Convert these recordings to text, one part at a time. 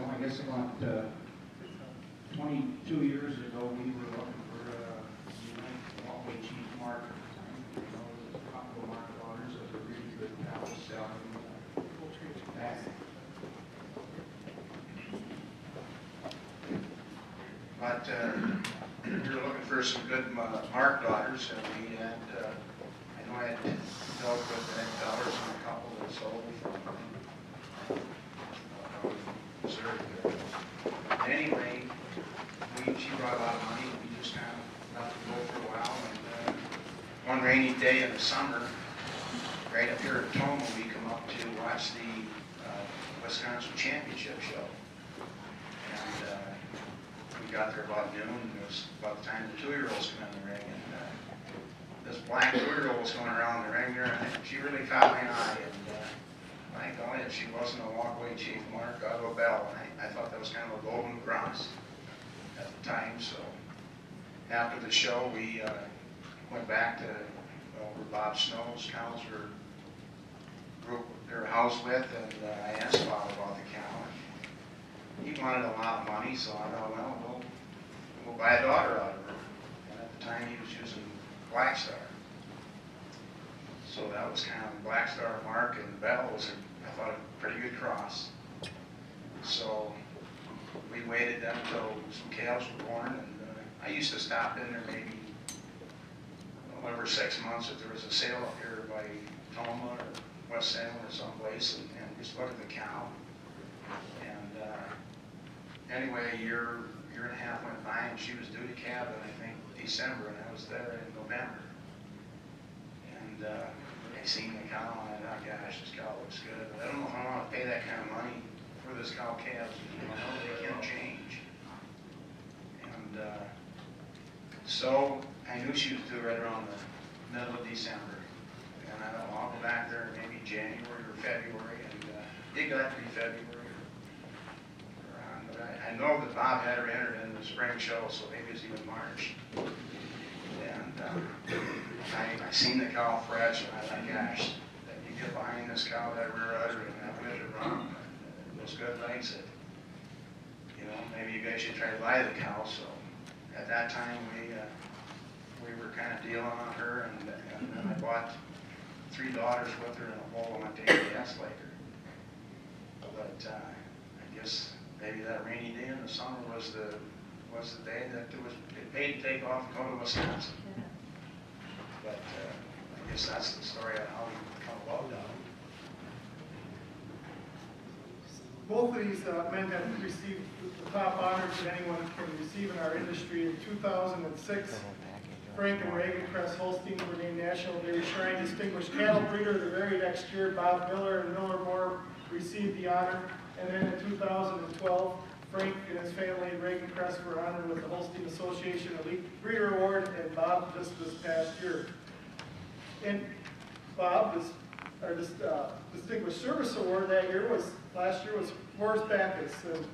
Well, I guess about 22 years ago, we were looking for WHA mark. There was a couple of market owners that were really good cows selling back. But we were looking for some good mark daughters, and we had, I know I had dealt with dollars on a couple that sold from Missouri. Anyway, she brought a lot of money. We just kind of let it go for a while. And one rainy day in the summer, right up here at Tomah, we come up to watch the Wisconsin Championship show. And we got there about noon, and it was about the time the 2-year-olds come in the ring. And this black 2-year-old was going around the ring there, and she really caught my eye. And my golly, if she wasn't a walkway chief mark out of a bell, and I thought that was kind of a golden cross at the time. So after the show, we went back to where Bob Snow's cows were housed with, and I asked Bob about the cow. He wanted a lot of money, so I thought, well, we'll buy a daughter out of her. And at the time, he was using Black Star. So that was kind of Black Star mark, and Bell was, I thought, a pretty good cross. So we waited then until some calves were born, and I used to stop in there maybe every 6 months if there was a sale up here by Tomah or West Salem or someplace, and just look at the cow. And anyway, a year and a half went by, and she was due to calve in, I think, December, and I was there in November. And I seen the cow, and I thought, gosh, this cow looks good. But I don't know if I want to pay that kind of money for this cow calves. I know they can change. And so I knew she was due right around the middle of December. And I thought, well, I'll go back there maybe January or February. And it got to be February. But I know that Bob had her entered in the spring show, so maybe it was even March. And I seen the cow fresh, and I thought, gosh, that you get behind this cow, that rear udder, and that widget run, those good legs, that, maybe you guys should try to buy the cow. So at that time, we were kind of dealing on her, and then I bought 3 daughters with her in a whole and went to ABS later. But I guess maybe that rainy day in the summer was the day that it paid to take off and go to Wisconsin. Yeah. But I guess that's the story of how we come about that. Both of these men have received the top honors that anyone can receive in our industry. In 2006, Frank and Regan Holstein were named National Dairy Shrine Distinguished Cattle Breeder. The very next year, Bob Miller and Miller Moore received the honor. And then in 2012, Frank and his family, Regan Crest, were honored with the Holstein Association Elite Breeder Award, and Bob just this past year. And Bob, our Distinguished Service Award last year was Horace Backus. And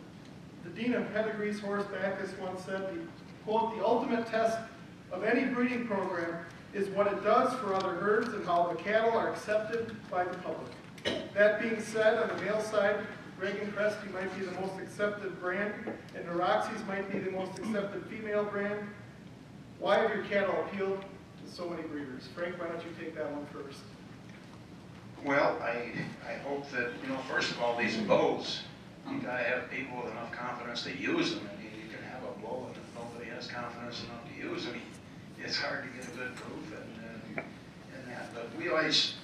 the Dean of Pedigrees, Horace Backus, once said, quote, "The ultimate test of any breeding program is what it does for other herds and how the cattle are accepted by the public." That being said, on the male side, Regan Cresty might be the most accepted brand, and the Roxy's might be the most accepted female brand. Why have your cattle appealed to so many breeders? Frank, why don't you take that one first? Well, I hope that, first of all, these bulls, you got to have people with enough confidence to use them. I mean, you can have a bull, and if nobody has confidence enough to use them, it's hard to get a good proof and that. But we always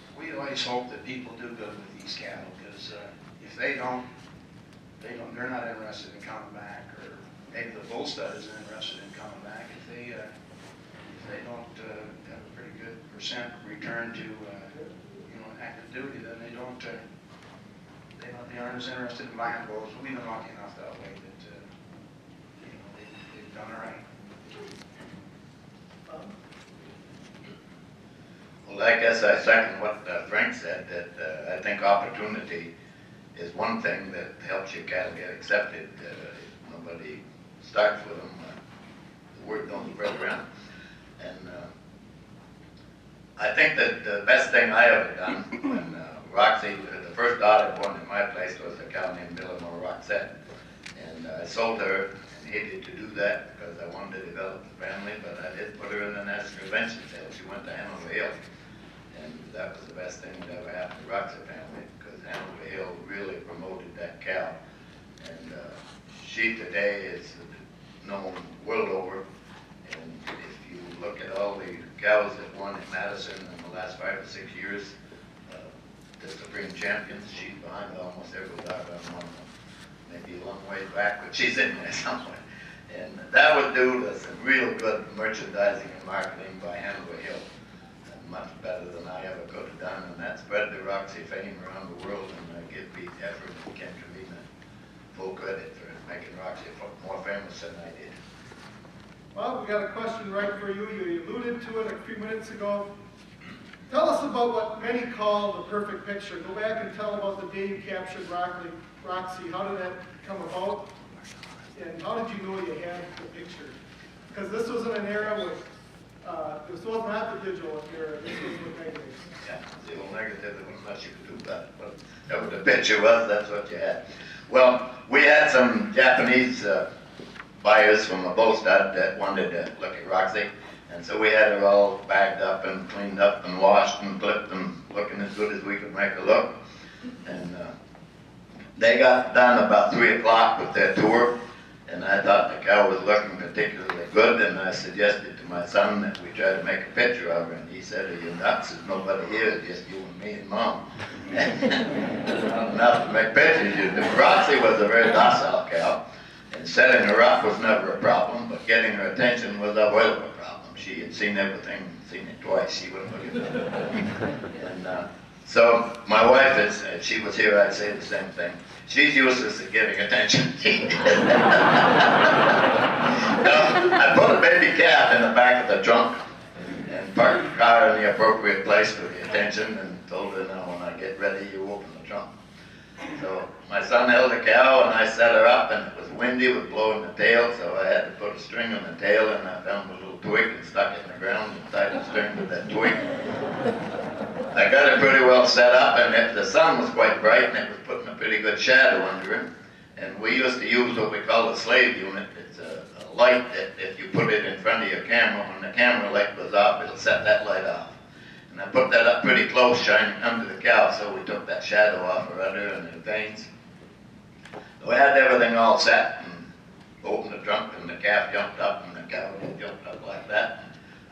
hope that people do good with these cattle, because if they're not interested in coming back, or maybe the bull stud isn't interested in coming back. If they don't have a pretty good percent return to active duty, then they aren't as interested in buying bulls. We've been lucky enough that way that they've done all right. Well, I guess I second what Frank said, that I think opportunity is one thing that helps your cattle get accepted. If nobody starts with them, the word don't spread around. And I think that the best thing I ever done when Roxy, the first daughter born in my place was a cow named Millimore Roxette. And I sold her and hated to do that because I wanted to develop the family, but I did put her in the national convention sale. She went to Hanover Hill. And that was the best thing that ever happened to the Roxy family because Hanover Hill really promoted that cow. And she today is known world over. And if you look at all the cows that won at Madison in the last 5 or 6 years, the Supreme Champions, she's behind almost every dog on one. Maybe a long way back, but she's in there somewhere. And that would do some real good merchandising and marketing by Hanover Hill. Much better than I ever could have done, and that spread the Roxy fame around the world, and I give the effort and Ken Trevina full credit for making Roxy more famous than I did. Well, we got a question right for you. You alluded to it a few minutes ago. Tell us about what many call the perfect picture. Go back and tell about the day you captured Roxy. How did that come about? And how did you know you had the picture? Because this was in an era with this was not the digital era, this was with negatives. Yeah, the old negative, there wasn't much you could do about it, but whatever the picture was, that's what you had. Well, we had some Japanese buyers from a bull stud that wanted to look at Roxy, and so we had her all bagged up and cleaned up and washed and clipped and looking as good as we could make her look. And they got done about 3 o'clock with their tour, and I thought the cow was looking particularly good, and I suggested to my son that we try to make a picture of her, and he said, "Are you nuts? There's nobody here, it's just you and me and Mom." Not enough to make pictures. You do. Roxy was a very docile cow, and setting her up was never a problem, but getting her attention was a whale of a problem. She had seen everything, seen it twice, she wouldn't look at it. And so my wife, if she was here, I'd say the same thing. She's useless at getting attention. I put a baby calf in the back of the trunk and parked the car in the appropriate place for the attention and told her, "Now, when I get ready, you open the trunk." So my son held the cow and I set her up, and it was windy, it was blowing the tail, so I had to put a string on the tail, and I found a little twig and stuck it in the ground and tied the string to that twig. I got it pretty well set up, and the sun was quite bright, and it was putting a pretty good shadow under it. And we used to use what we call a slave unit. It's a light that if you put it in front of your camera, when the camera light goes off, it'll set that light off. And I put that up pretty close, shining under the cow, so we took that shadow off her udder and her veins. So we had everything all set, and opened the trunk, and the calf jumped up, and the cow jumped up like that.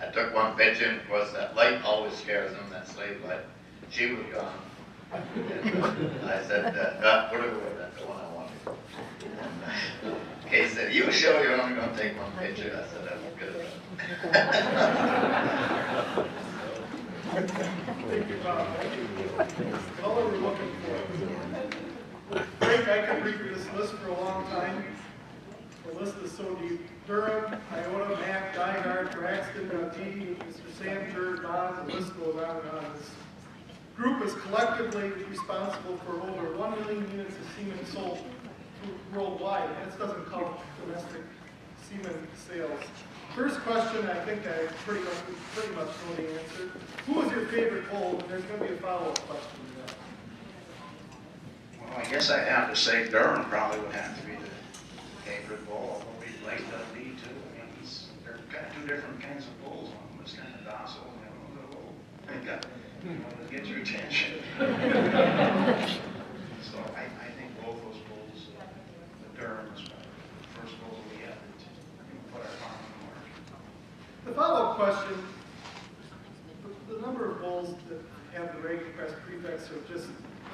I took one picture, and of course that light always scares them, that slave light. She was gone. And I said, put her away, that's the one I wanted. And Kay said, "You sure you're only going to take one picture?" I said, "That's good." Thank you, Bob. All we're looking for. Frank, I could read through this list for a long time. The list is so deep. Durham, Iota, Mack, Geiger, Braxton, Dundee, Mr. Sandberg, Bond, the list goes on and on. This group is collectively responsible for over 1 million units of semen sold worldwide. That doesn't count domestic semen sales. First question, I think I pretty much know the answer. Who is your favorite bull? And there's going to be a follow-up question to that. Well, I guess I'd have to say Durham probably would have to be the favorite bull, although we like Dundee too. I mean, they're kind of 2 different kinds of bulls. One was kind of docile, and the other was a little, to get your attention. So I think both those bulls, the Durham is probably the first bull we had that put our farm on the market. The follow-up question, the number of bulls that have the Regan crest prefix are just a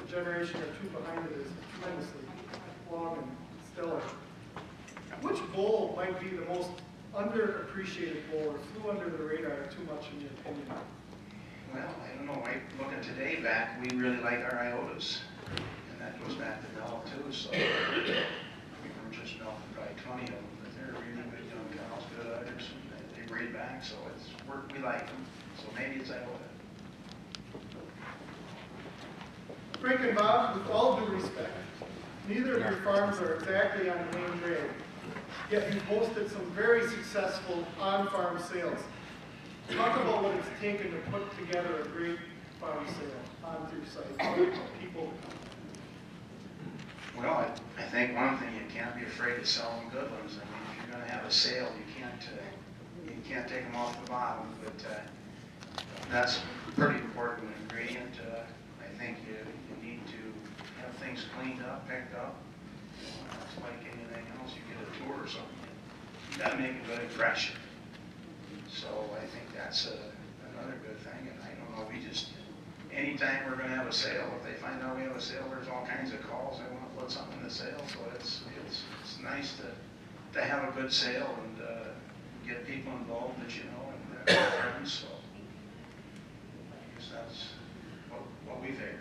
generation or 2 behind it is tremendously long and stellar. Which bull might be the most underappreciated bull or flew under the radar too much in your opinion? Well, I don't know. Looking today back, we really like our Iotas. And that goes back to Bell too, so we were just milking probably 20 of them, but they're really good young cows, good udders, and they breed back, so we like them. So maybe it's Iota. Frank and Bob, with all due respect, neither of your farms are exactly on the main grade, yet you've hosted some very successful on-farm sales. Talk about what it's taken to put together a great farm sale on your site. How do people come? Well, I think one thing, you can't be afraid to sell them good ones. I mean, if you're gonna have a sale, you can't take them off the bottom, but that's a pretty important ingredient. I think you need to have things cleaned up, picked up. It's like anything else, you get a tour or something, you gotta make a good impression. So I think that's another good thing, and I don't know, anytime we're gonna have a sale, if they find out we have a sale, there's all kinds of calls, they wanna put something in the sale, so it's nice to have a good sale and get people involved that you know and friends, so I guess that's what we figured.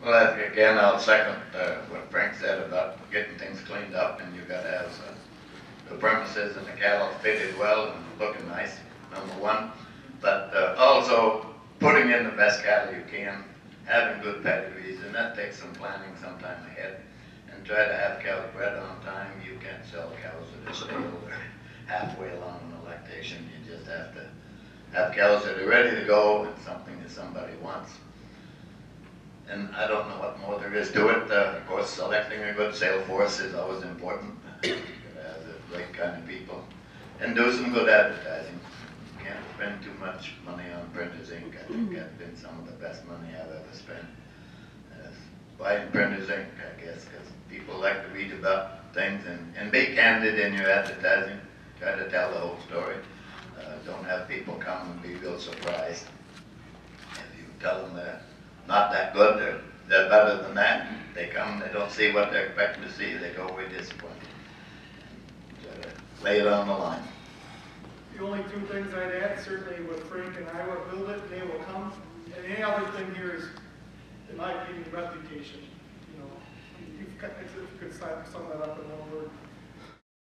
Well, again, I'll second what Frank said about getting things cleaned up, and you gotta have the premises and the cattle fitted well and looking nice, number one. But also putting in the best cattle you can, having good pedigrees, and that takes some planning sometime ahead. And try to have cows bred on time. You can't sell cows that are stale or halfway along in the lactation. You just have to have cows that are ready to go and something that somebody wants. And I don't know what more there is to it. Of course, selecting a good sale force is always important. You gotta have the right kind of people. And do some good advertising. You can't spend too much money on printer's ink. I think that's been some of the best money I've ever spent. Buying printer's ink, I guess, because people like to read about things and be candid in your advertising. Try to tell the whole story. Don't have people come and be real surprised. If you tell them they're not that good, they're better than that, they come, they don't see what they're expecting to see, they go away disappointed. Try to lay it on the line. The only two things I'd add, certainly with Frank and I will build it, they will come. And any other thing here is, in my opinion, reputation. You know, if you could sum that up in one